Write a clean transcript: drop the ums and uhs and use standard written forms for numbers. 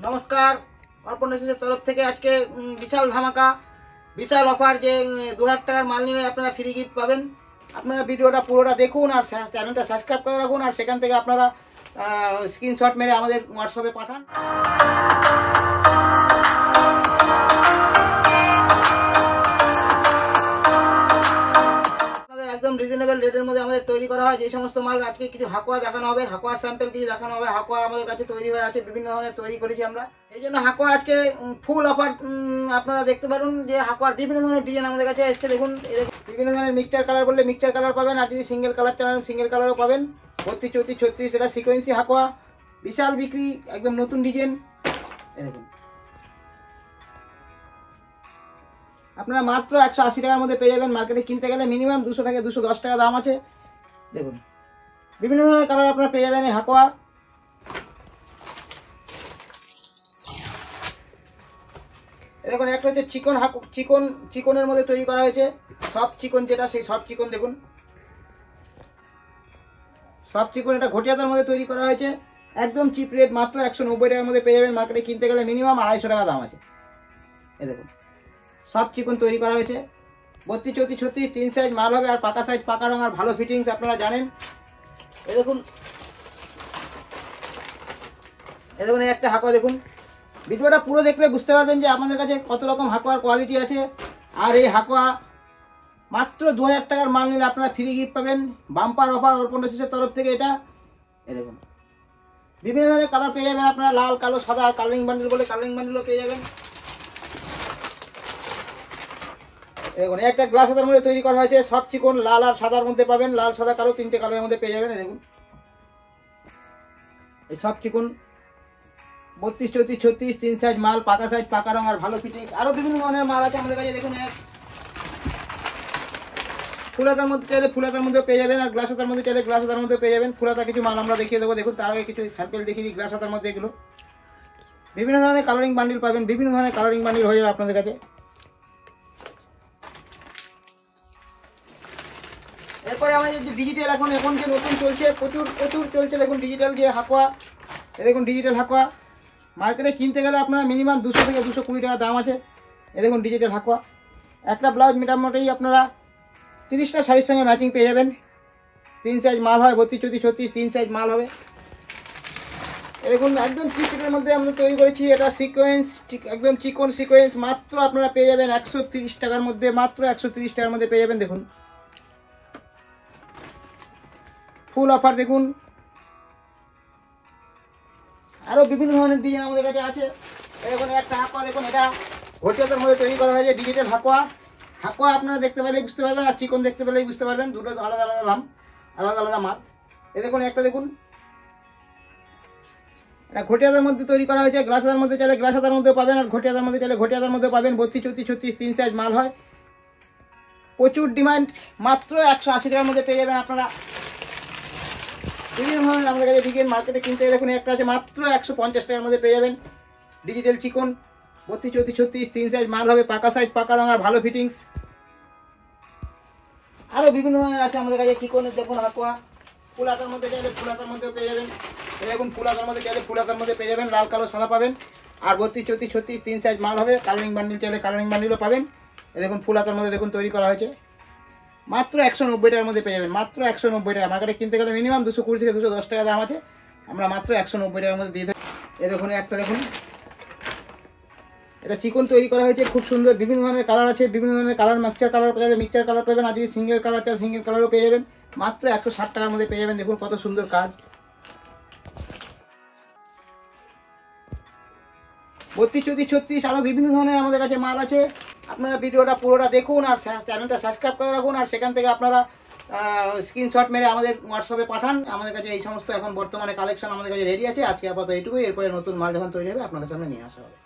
নমস্কার, অর্পণ এসেসের তরফ থেকে আজকে বিশাল ধামাকা, বিশাল অফার যে 2000 টাকার মাল নিলে আপনারা ফ্রি গিফট পাবেন। আপনারা ভিডিওটা পুরোটা দেখুন আর চ্যানেলটা সাবস্ক্রাইব করে রাখুন, আর সেখান থেকে আপনারা স্ক্রিনশট মেরে আমাদের হোয়াটসঅ্যাপে পাঠান। একদম রিজনেবল রেটের মধ্যে আমাদের তৈরি করা হয় যে সমস্ত মাল। আজকে কিছু হাকোয়া দেখানো হবে, হাকোয়া স্যাম্পল কিছু দেখানো হবে। হাকোয়া আমাদের কাছে তৈরি হয়ে আছে, বিভিন্ন ধরনের তৈরি করেছি আমরা। এই জন্য হাকোয়া আজকে ফুল অফার আপনারা দেখতে পারুন যে হাকোয়ার বিভিন্ন ধরনের ডিজাইন আমাদের কাছে এসছে। দেখুন বিভিন্ন ধরনের মিক্সচার কালার বললে মিক্সচার কালার পাবেন, আর যদি সিঙ্গেল কালার চান সিঙ্গেল কালারও পাবেন। 32, 34, 36 এটা সিকোয়েন্সি হাকোয়া, বিশাল বিক্রি, একদম নতুন ডিজাইন। এই দেখুন আপনারা মাত্র 180 টাকার মধ্যে পেয়ে যাবেন। মার্কেটে কিনতে গেলে মিনিমাম 200 থেকে 210 টাকা দাম আছে। দেখুন বিভিন্ন ধরনের কালার আপনারা পেয়ে যাবেন এই হাকোয়া। দেখুন একটা হচ্ছে চিকন চিকনের মধ্যে তৈরি করা হয়েছে, সব চিকন যেটা সেই সব চিকন। দেখুন সব চিকন, এটা ঘটিয়াতার মধ্যে তৈরি করা হয়েছে, একদম চিপ রেট, মাত্র 190 টাকার মধ্যে পেয়ে যাবেন। মার্কেটে কিনতে গেলে মিনিমাম 250 টাকা দাম আছে। এই দেখুন সব চিকন তৈরি করা হয়েছে, 32, 34, 36 3 সাইজ মাল হবে, আর পাকা সাইজ, পাকা রং, আর ভালো ফিটিংস আপনারা জানেন। এই দেখুন এই একটা হাকোয়া। দেখুন ভিডিওটা পুরো দেখলে বুঝতে পারবেন যে আমাদের কাছে কত রকম হাকোয়ার কোয়ালিটি আছে। আর এই হাকোয়া মাত্র 2000 টাকার মাল নিলে আপনারা ফ্রি গিফট পাবেন। বাম্পার অফার অর্পণ এসেসের তরফ থেকে এটা। এই দেখুন বিভিন্ন ধরনের কালার পেয়ে যাবেন আপনারা, লাল, কালো, সাদা, কালারিং বান্ডেল বলে কালারিং বান্ডেলও পেয়ে যাবেন। দেখুন একটা গ্লাস হাতার মধ্যে তৈরি করা হয়েছে, সব চিকন, লাল আর সাদার মধ্যে পাবেন, লাল, সাদা, কালো 3টে কালারের মধ্যে পেয়ে যাবেন। দেখুন এই সব চিকন 32, 34, 36 3 সাইজ মাল, পাকা সাইজ, পাকা রং, আর ভালো ফিটিংস। আরও বিভিন্ন ধরনের মাল আছে আমাদের কাছে। দেখুন ফুলাতার মধ্যে চাইলে ফুলাতার মধ্যেও পেয়ে যাবেন, আর গ্লাস হাতার মধ্যে চাইলে গ্লাস হাতার মধ্যেও পেয়ে যাবেন। ফুলাতা কিছু মাল আমরা দেখিয়ে দেবো। দেখুন তার আগে কিছু স্যাম্পল দেখিয়ে দিই গ্লাস হাতার মধ্যে। এগুলো বিভিন্ন ধরনের কালারিং বান্ডিল পাবেন, বিভিন্ন ধরনের কালারিং বান্ডিল হয়ে যাবে আপনাদের কাছে। এরপরে আমাদের যে ডিজিটাল এখন যে নতুন চলছে, প্রচুর চলছে। দেখুন ডিজিটাল যে হাকোয়া, দেখুন ডিজিটাল হাকোয়া মার্কেটে কিনতে গেলে আপনারা মিনিমাম 200 থেকে 220 টাকা দাম আছে। দেখুন ডিজিটাল হাকোয়া, একটা ব্লাউজ মোটামুটি আপনারা 30টা শাড়ির সঙ্গে ম্যাচিং পেয়ে যাবেন। 3 সাইজ মাল হয়, 32, 34, 36 3 সাইজ মাল হবে। দেখুন একদম চিকেনের মধ্যে আমরা তৈরি করেছি, এটা সিকোয়েন্স, একদম চিকন সিকোয়েন্স। মাত্র আপনারা পেয়ে যাবেন 130 টাকার মধ্যে, মাত্র 130 টাকার মধ্যে পেয়ে যাবেন। দেখুন ফুল অফার। দেখুন আরও বিভিন্ন ধরনের ডিজাইন আমাদের কাছে আছে। দেখুন একটা হাকোয়া, দেখুন এটা ঘটিয়াতার মধ্যে তৈরি করা হয়েছে, ডিজিটাল হাকোয়া। হাকোয়া আপনারা দেখতে পেলেই বুঝতে পারবেন, আর চিকন দেখতে পেলেই বুঝতে পারবেন, দুটো আলাদা আলাদা দাম, আলাদা আলাদা মাল। দেখুন একটা, দেখুন এটা ঘটিয়াতার মধ্যে তৈরি করা হয়েছে, গ্লাস হাতার মধ্যে চাইলে গ্লাস হাতার মধ্যেও পাবেন, আর ঘটিয়াতার মধ্যে চাইলে ঘটিয়াতার মধ্যে পাবেন। 32, 34, 36 3 সাইজ মাল হয়, প্রচুর ডিমান্ড। মাত্র 180 টাকার মধ্যে পেয়ে যাবেন আপনারা। বিভিন্ন ধরনের আমাদের কাছে ডিজাইন মার্কেটে কিনতে গেলে দেখুন একটা আছে মাত্র 150 টাকার মধ্যে পেয়ে যাবেন। ডিজিটাল চিকন 32, 34, 36 3 সাইজ মাল হবে, পাকা সাইজ, পাকা রং, আর ভালো ফিটিংস। আরও বিভিন্ন ধরনের আছে আমাদের কাছে চিকনের। দেখুন হাকোয়া ফুলাতার মধ্যে চাইলে ফুলাতার মধ্যেও পেয়ে যাবেন। দেখুন ফুলাতার মধ্যে চাইলে ফুলাতার মধ্যে পেয়ে যাবেন, লাল, কালো, সাদা পাবেন। আর 32, 34, 36 3 সাইজ মাল হবে, কালারিং বান্ডিল চাইলে কালারিং বান্ডিলও পাবেন। দেখুন ফুলাতার মধ্যে দেখুন তৈরি করা হয়েছে, মাত্র 190 টাকার মধ্যে পেয়ে যাবেন। মাত্র 190 টাকা। মার্কেটে কিনতে গেলে মিনিমাম 220 থেকে 210 টাকা দাম আছে, আমরা মাত্র 190 টাকার মধ্যে দিয়ে থাকি। দেখুন একটা, দেখুন এটা চিকন তৈরি করা হয়েছে, খুব সুন্দর। বিভিন্ন ধরনের কালার আছে, বিভিন্ন ধরনের কালার, মিক্সচার কালার পাবেন, আর যদি সিঙ্গেল কালার চান সিঙ্গেল কালারও পেয়ে যাবেন। মাত্র 160 টাকার মধ্যে পেয়ে যাবেন। দেখুন কত সুন্দর কাজ। 32, 34, 36 আরও বিভিন্ন ধরনের আমাদের কাছে মাল আছে। আপনারা ভিডিওটা পুরোটা দেখুন আর চ্যানেলটা সাবস্ক্রাইব করে রাখুন, আর সেখান থেকে আপনারা স্ক্রিনশট মেরে আমাদের হোয়াটসঅ্যাপে পাঠান। আমাদের কাছে এই সমস্ত এখন বর্তমানে কালেকশন আমাদের কাছে রেডি আছে। আজকে আপাতত এইটুকুই, এরপরে নতুন মাল যখন তৈরি হবে আপনাদের সামনে নিয়ে আসা হবে।